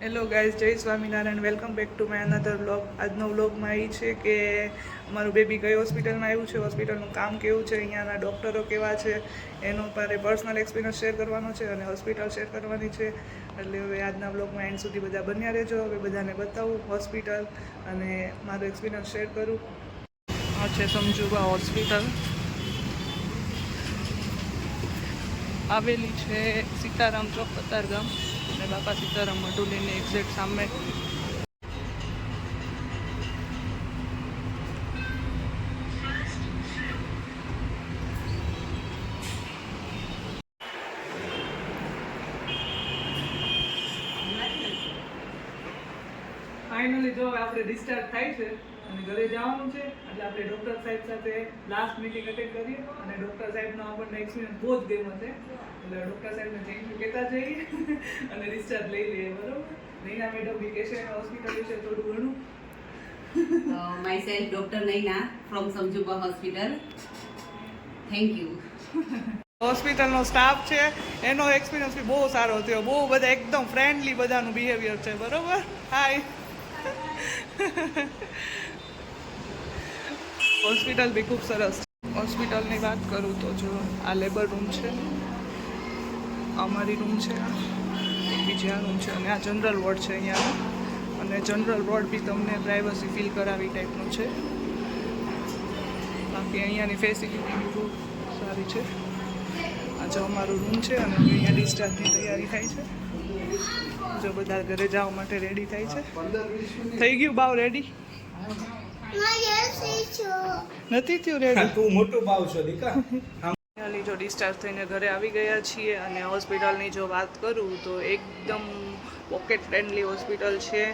Hello guys, જય Swaminarayan. Welcome back to my another vlog. આજનો વ્લોગમાં એ છે કે અમારું બેબી કઈ હોસ્પિટલમાં આવ્યું છે, હોસ્પિટલનું કામ કેવું છે, અહીંયાના ડૉક્ટરો કેવા છે, એનો મારે પર્સનલ એક્સપિરિયન્સ શેર કરવાનો છે અને હોસ્પિટલ શેર કરવાની છે. એટલે હવે આજના વ્લોગમાં એન્ડ સુધી બધા બન્યા રહેજો. હવે બધાને બતાવું હોસ્પિટલ અને મારો એક્સપિરિયન્સ શેર કરું. આ છે સમજુબા હોસ્પિટલ, આવેલી છે સીતારામ ચોક, કતારગામ, અને બાપા સીતારામ મઢુલીની એક્ઝેક્ટ સામે. ફાઇનલી જો આપણે ડિસ્ચાર્જ થાય છે અને ઘરે જવાનું છે. એટલે આપણે ડૉક્ટર સાહેબ સાથે લાસ્ટ મીટિંગ અટેન્ડ કરીએ અને ડૉક્ટર સાહેબનો આપણને એક્સપિરિયન્સ બહુ જ ગમ્યો છે. એટલે ડૉક્ટર સાહેબને થેન્ક યુ કહેતા જઈએ અને ડિસ્ચાર્જ લઈ લઈએ. બરોબર, નૈના મેડમ બી કહેશે હોસ્પિટલ વિશે થોડું ઘણું. Myself, Dr. Naina from Samjuba Hospital. Thank you. હોસ્પિટલનો સ્ટાફ છે એનો એક્સપિરિયન્સ બી બહુ સારો થયો. બહુ બધા એકદમ ફ્રેન્ડલી બધાનું બિહેવિયર છે. બરોબર, હાય. હોસ્પિટલ બી ખૂબ સરસ. હોસ્પિટલની વાત કરું તો જો આ લેબર રૂમ છે, અમારી રૂમ છે, આ બીજી આ રૂમ છે અને આ જનરલ વોર્ડ છે અહીંયાનો. અને જનરલ વોર્ડ બી તમને પ્રાઇવસી ફીલ કરાવી ટાઈપનું છે. બાકી અહીંયાની ફેસિલિટી બી બહુ સારી છે. આ જો અમારું રૂમ છે અને અહીંયા ડિસ્ચાર્જની તૈયારી થાય છે. જો બધા ઘરે જવા માટે રેડી થાય છે. થઈ ગયું બાવ રેડી? નથી થયું રેડી? તું મોટું બાવ છો દીકા. જો ડિસ્ચાર્જ થઈને ઘરે આવી ગયા છીએ અને હોસ્પિટલની જો વાત કરું તો એકદમ પોકેટ ફ્રેન્ડલી હોસ્પિટલ છે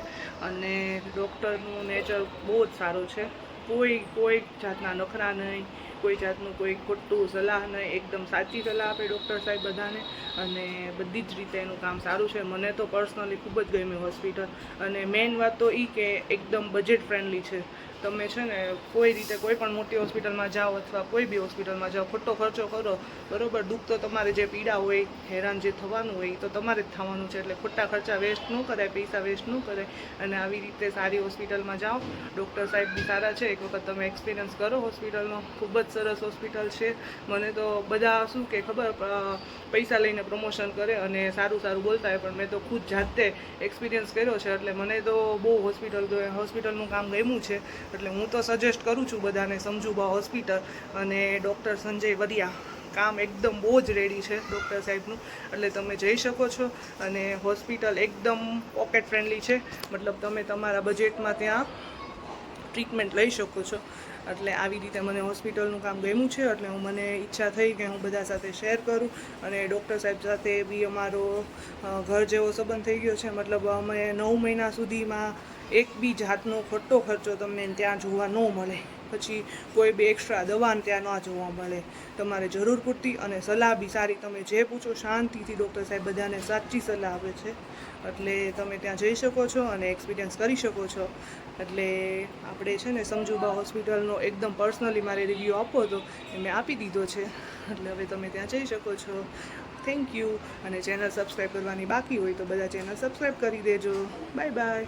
અને ડૉક્ટરનું નેચર બહુ જ સારું છે. કોઈ જાતના નખરા નહીં, કોઈ જાતનું કોઈ ખોટું સલાહ નહીં. એકદમ સાચી સલાહ આપે ડૉક્ટર સાહેબ બધાને અને બધી જ રીતે એનું કામ સારું છે. મને તો પર્સનલી ખૂબ જ ગમ્યું હોસ્પિટલ. અને મેઇન વાત તો એ કે એકદમ બજેટ ફ્રેન્ડલી છે. તમે છે ને કોઈ રીતે કોઈ પણ મોટી હોસ્પિટલમાં જાઓ અથવા કોઈ બી હોસ્પિટલમાં જાઓ, ખોટો ખર્ચો કરો, બરાબર, દુઃખ તો તમારે જે પીડા હોય, હેરાન જે થવાનું હોય તો તમારે જ થવાનું છે. એટલે ખોટા ખર્ચા વેસ્ટ ન કરાય, પૈસા વેસ્ટ ન કરાય અને આવી રીતે સારી હોસ્પિટલમાં જાઓ. ડૉક્ટર સાહેબ બી સારા છે. એક વખત તમે એક્સપિરિયન્સ કરો હોસ્પિટલનો. ખૂબ જ સરસ હોસ્પિટલ છે. મને તો બધા શું કે ખબર, પૈસા લઈને પ્રમોશન કરે અને સારું સારું બોલતા હોય, પણ મેં તો ખુદ જાતે એક્સપિરિયન્સ કર્યો છે. એટલે મને તો બહુ હોસ્પિટલનું કામ ગમ્યું છે. એટલે હું તો સજેસ્ટ કરું છું બધાને સમજુબા હોસ્પિટલ. અને ડૉક્ટર સંજય વરિયા કામ એકદમ બહુ જ રેડી છે ડૉક્ટર સાહેબનું. એટલે તમે જઈ શકો છો અને હોસ્પિટલ એકદમ પોકેટ ફ્રેન્ડલી છે. મતલબ તમે તમારા બજેટમાં ત્યાં ટ્રીટમેન્ટ લઈ શકો છો. એટલે આવી રીતે મને હોસ્પિટલનું કામ ગમ્યું છે. એટલે મને ઈચ્છા થઈ કે હું બધા સાથે શેર કરું. અને ડૉક્ટર સાહેબ સાથે બી અમારો ઘર જેવો સંબંધ થઈ ગયો છે. મતલબ અમે 9 મહિના સુધીમાં એક બી જાતનો ખોટો ખર્ચો તમને ત્યાં જોવા ન મળે. પછી કોઈ બી એક્સ્ટ્રા દવાને ત્યાં ન જોવા મળે. તમારે જરૂર પૂરતી અને સલાહ બી સારી. તમે જે પૂછો શાંતિથી ડૉક્ટર સાહેબ બધાને સાચી સલાહ આપે છે. એટલે તમે ત્યાં જઈ શકો છો અને એક્સપિરિયન્સ કરી શકો છો. એટલે આપણે છે ને સમજુબા હોસ્પિટલનો એકદમ પર્સનલી મારે રિવ્યૂ આપવો હતો એ મેં આપી દીધો છે. એટલે હવે તમે ત્યાં જઈ શકો છો. Thank you. અને ચેનલ સબસ્ક્રાઈબ કરવાની બાકી હોય તો બધા ચેનલ સબસ્ક્રાઈબ કરી દેજો. Bye bye.